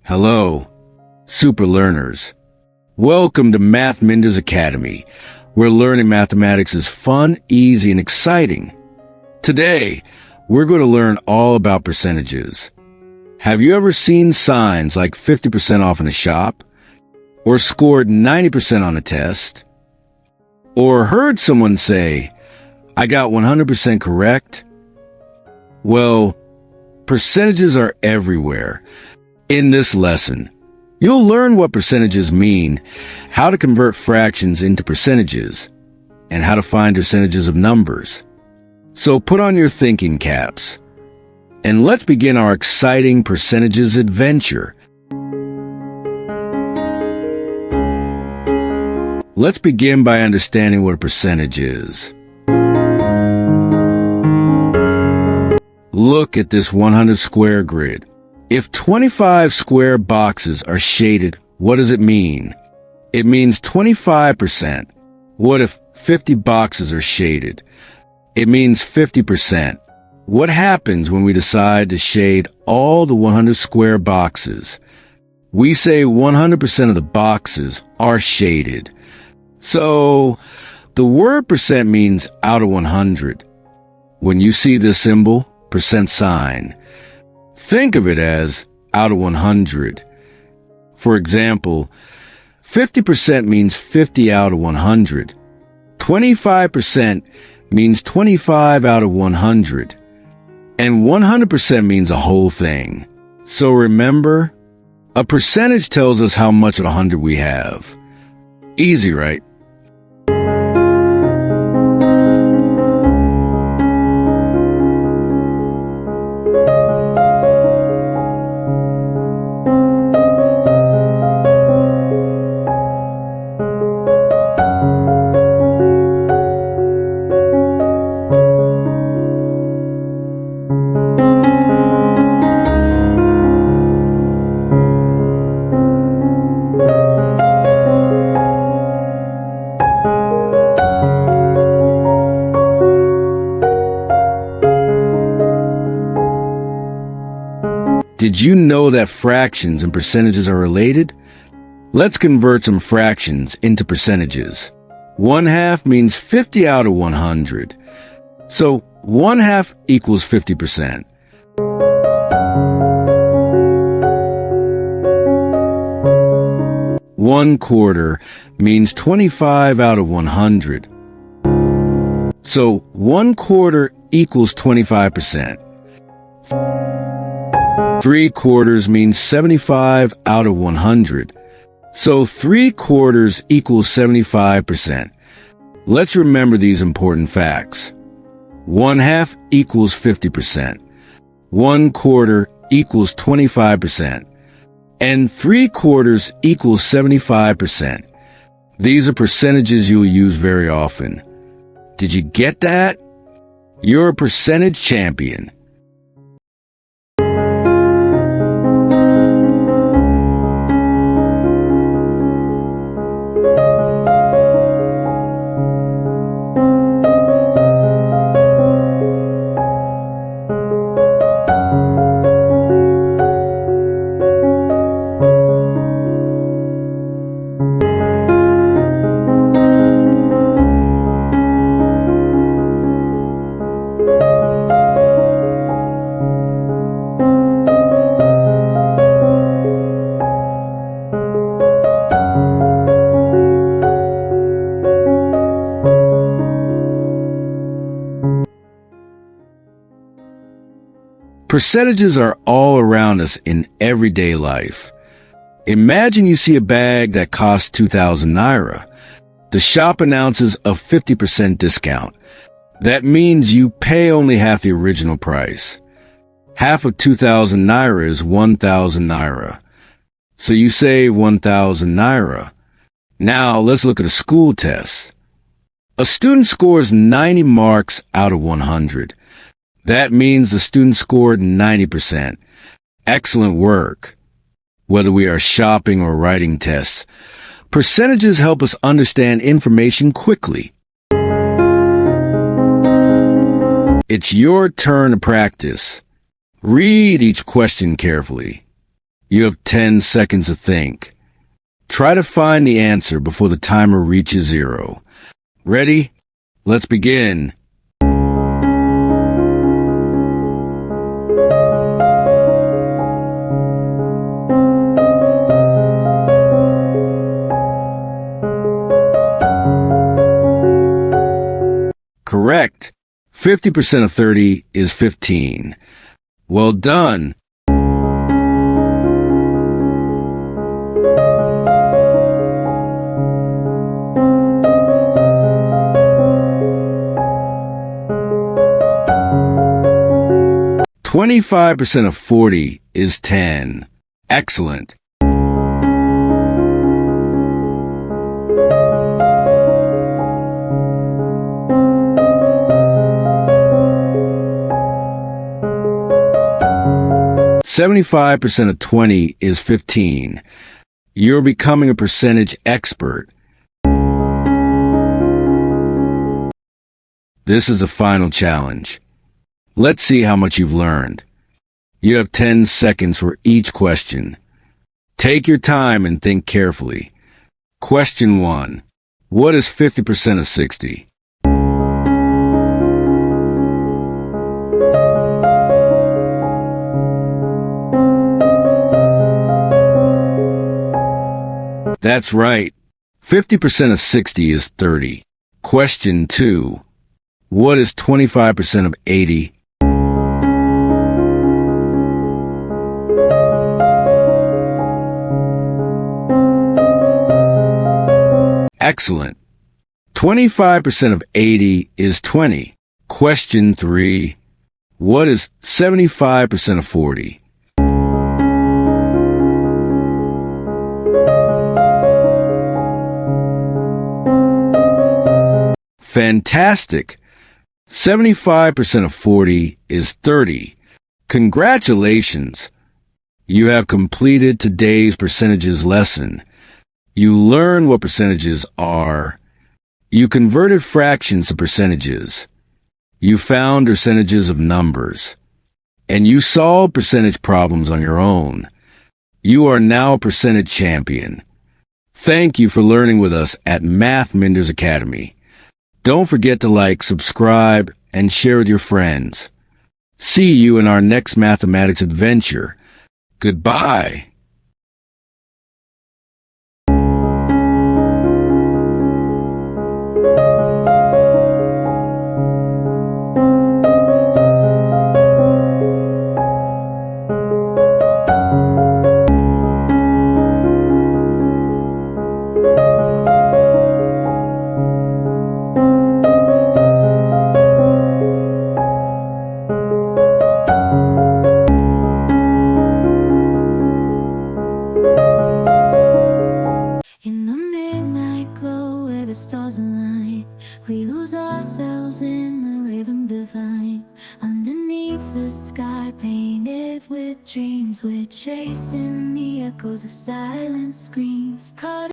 Hello, super learners. Welcome to Math Minder's Academy, where learning mathematics is fun, easy, and exciting. Today, we're going to learn all about percentages. Have you ever seen signs like 50% off in a shop? Or scored 90% on a test? Or heard someone say, I got 100% correct? Well, percentages are everywhere. In this lesson, you'll learn what percentages mean, how to convert fractions into percentages, and how to find percentages of numbers. So put on your thinking caps, and let's begin our exciting percentages adventure. Let's begin by understanding what a percentage is. Look at this 100 square grid. If 25 square boxes are shaded, what does it mean? It means 25%. What if 50 boxes are shaded? It means 50%. What happens when we decide to shade all the 100 square boxes? We say 100% of the boxes are shaded. So, the word percent means out of 100. When you see this symbol, percent sign, think of it as out of 100. For example, 50% means 50 out of 100. 25% means 25 out of 100. And 100% means a whole thing. So remember, a percentage tells us how much of 100 we have. Easy, right? Did you know that fractions and percentages are related? Let's convert some fractions into percentages. 1/2 means 50 out of 100. So 1/2 equals 50%. 1/4 means 25 out of 100. So 1/4 equals 25%. 3/4 means 75 out of 100. So 3/4 equals 75%. Let's remember these important facts. 1/2 equals 50%. 1/4 equals 25%. And 3/4 equals 75%. These are percentages you'll use very often. Did you get that? You're a percentage champion. Percentages are all around us in everyday life. Imagine you see a bag that costs 2,000 naira. The shop announces a 50% discount. That means you pay only half the original price. Half of 2,000 naira is 1,000 naira. So you save 1,000 naira. Now let's look at a school test. A student scores 90 marks out of 100. That means the student scored 90%. Excellent work. Whether we are shopping or writing tests, percentages help us understand information quickly. It's your turn to practice. Read each question carefully. You have 10 seconds to think. Try to find the answer before the timer reaches 0. Ready? Let's begin. Correct. 50% of 30 is 15. Well done. "25% of 40 is 10. Excellent. "75% of 20 is 15. You're becoming a percentage expert. This is the final challenge. Let's see how much you've learned. You have 10 seconds for each question. Take your time and think carefully. Question 1. What is 50% of 60? That's right. 50% of 60 is 30. Question 2. What is 25% of 80? Excellent. 25% of 80 is 20. Question 3. What is 75% of 40? Fantastic! 75% of 40 is 30. Congratulations! You have completed today's percentages lesson. You learned what percentages are. You converted fractions to percentages. You found percentages of numbers. And you solved percentage problems on your own. You are now a percentage champion. Thank you for learning with us at Math Menders Academy. Don't forget to like, subscribe, and share with your friends. See you in our next mathematics adventure. Goodbye. In the midnight glow where the stars align, we lose ourselves in the rhythm divine. Underneath the sky painted with dreams, we're chasing the echoes of silent screams. Caught